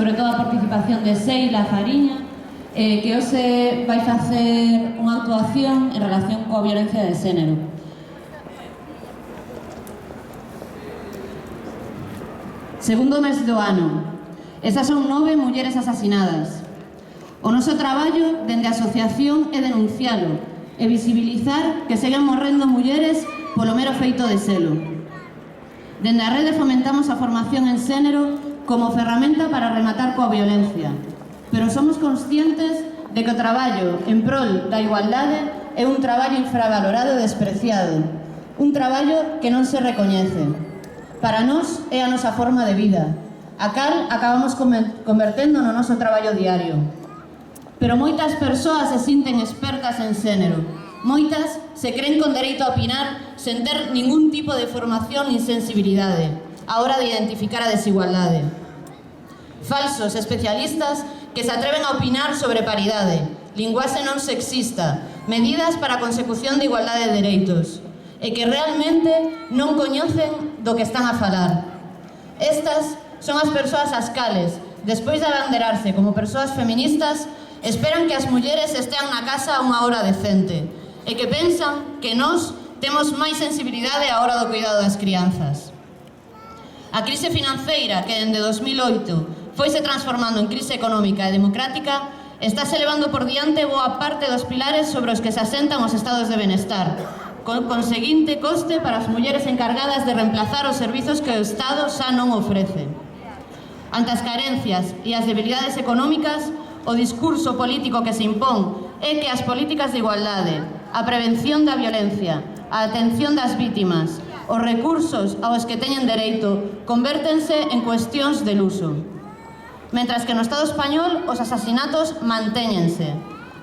sobre todo a participación de Seila Fariña, que hoxe vai facer unha actuación en relación coa violencia de xénero. Segundo mes do ano. Esas son 9 mulleres asasinadas. O noso traballo dende a asociación é denuncialo e visibilizar que seguen morrendo mulleres polo mero feito de selo. Dende a rede fomentamos a formación en xénero como ferramenta para rematar coa violencia, pero somos conscientes de que o traballo en prol da igualdade é un traballo infravalorado e despreciado, un traballo que non se recoñece. Para nós é a nosa forma de vida, a cal acabamos convertendo no noso traballo diario. Pero moitas persoas se sinten expertas en xénero, moitas se creen con dereito a opinar sen ter ningún tipo de formación nin sensibilidade á hora de identificar a desigualdade. Falsos especialistas que se atreven a opinar sobre paridade, linguaxe non sexista, medidas para a consecución de igualdade de dereitos, e que realmente non coñecen do que están a falar. Estas son as persoas as cales, despois de abanderarse como persoas feministas, esperan que as mulleres estean na casa a unha hora decente, e que pensan que nós temos máis sensibilidade á hora do cuidado das crianzas. A crise financeira, que dende 2008 foise transformando en crise económica e democrática, estáse levando por diante boa parte dos pilares sobre os que se asentan os estados de benestar, con conseguinte coste para as mulleres encargadas de reemplazar os servizos que o Estado xa non ofrece. Ante as carencias e as debilidades económicas, o discurso político que se impón é que as políticas de igualdade, a prevención da violencia, a atención das vítimas, os recursos aos que teñen dereito convértense en cuestións de luso. Mentras que no Estado español os asasinatos mantéñense,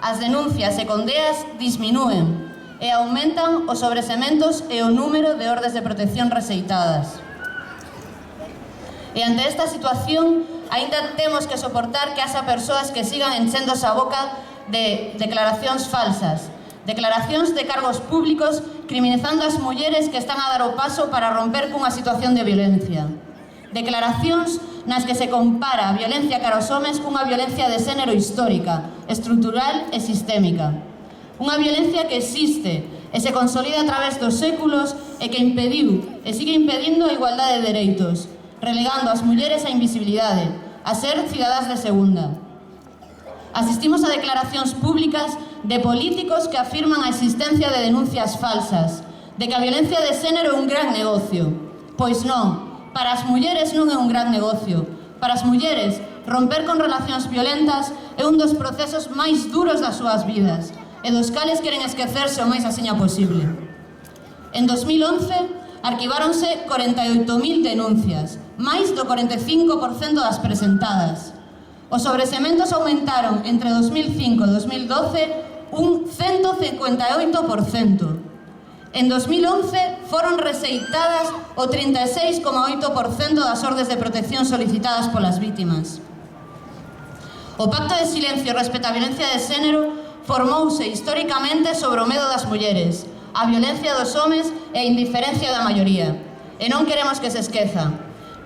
as denuncias e condeas disminúen e aumentan os sobresementos e o número de ordes de protección rexeitadas. E ante esta situación, aínda temos que soportar que haxa persoas que sigan enchéndose a boca de declaracións falsas, declaracións de cargos públicos criminalizando as mulleres que están a dar o paso para romper cunha situación de violencia. Declaracións nas que se compara a violencia cara aos homes cunha violencia de xénero histórica, estrutural e sistémica. Unha violencia que existe e se consolida a través dos séculos e que impediu e sigue impedindo a igualdade de dereitos, relegando as mulleres á invisibilidade, a ser cidadás de segunda. Asistimos a declaracións públicas de políticos que afirman a existencia de denuncias falsas, de que a violencia de xénero é un gran negocio. Pois non. Para as mulleres non é un gran negocio. Para as mulleres, romper con relacións violentas é un dos procesos máis duros das súas vidas e dos cales queren esquecerse o máis axiña posible. En 2011, arquiváronse 48.000 denuncias, máis do 45% das presentadas. Os sobresementos aumentaron entre 2005 e 2012 un 158%. En 2011 foron rexeitadas o 36,8% das ordes de protección solicitadas polas vítimas. O Pacto de Silencio respecto á violencia de xénero formouse históricamente sobre o medo das mulleres, a violencia dos homes e a indiferencia da maioría. E non queremos que se esqueza.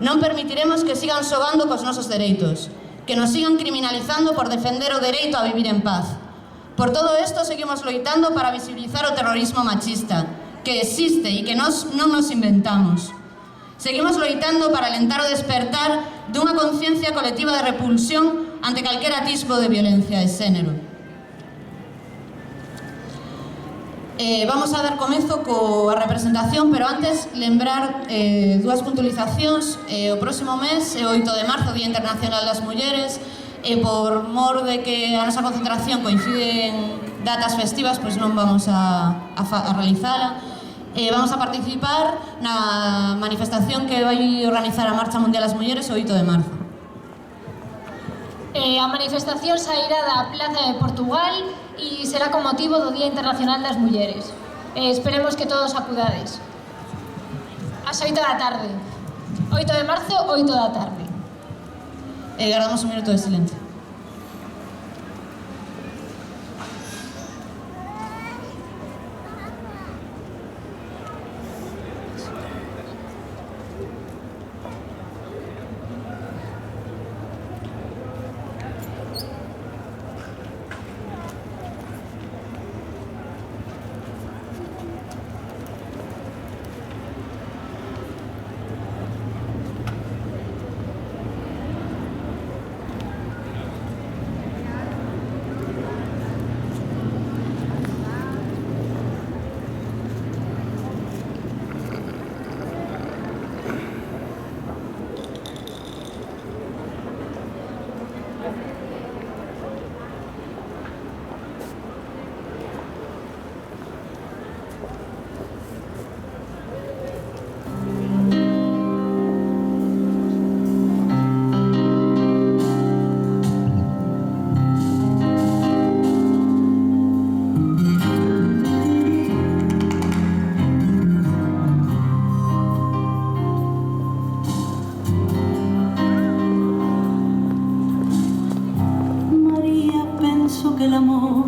Non permitiremos que sigan xogando cos nosos dereitos, que nos sigan criminalizando por defender o dereito a vivir en paz. Por todo isto, seguimos loitando para visibilizar o terrorismo machista, que existe e que nós non nos inventamos. Seguimos loitando para alentar o despertar dunha conciencia colectiva de repulsión ante calquer atisbo de violencia de xénero. Vamos a dar comezo coa representación, pero antes lembrar dúas puntualizacións. O próximo mes é o 8 de marzo, Día Internacional das Mulleres, e por mor de que a nosa concentración coincide en datas festivas, pois non vamos a realizala. Vamos a participar na manifestación que vai organizar a Marcha Mundial das Mulleres o 8 de marzo. A manifestación sairá da Plaza de Portugal e será con motivo do Día Internacional das Mulleres. Esperemos que todos acudades. Ás 8 da tarde. 8 de marzo, 8 da tarde. Guardamos un minuto de silencio. el amor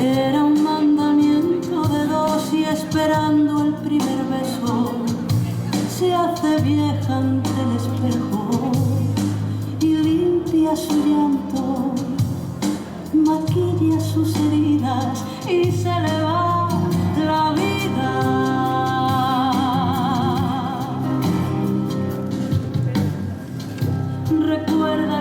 era un mandamiento de dos y esperando el primer beso se hace vieja ante el espejo y limpia su llanto, maquilla sus heridas y se le va la vida. Recuerda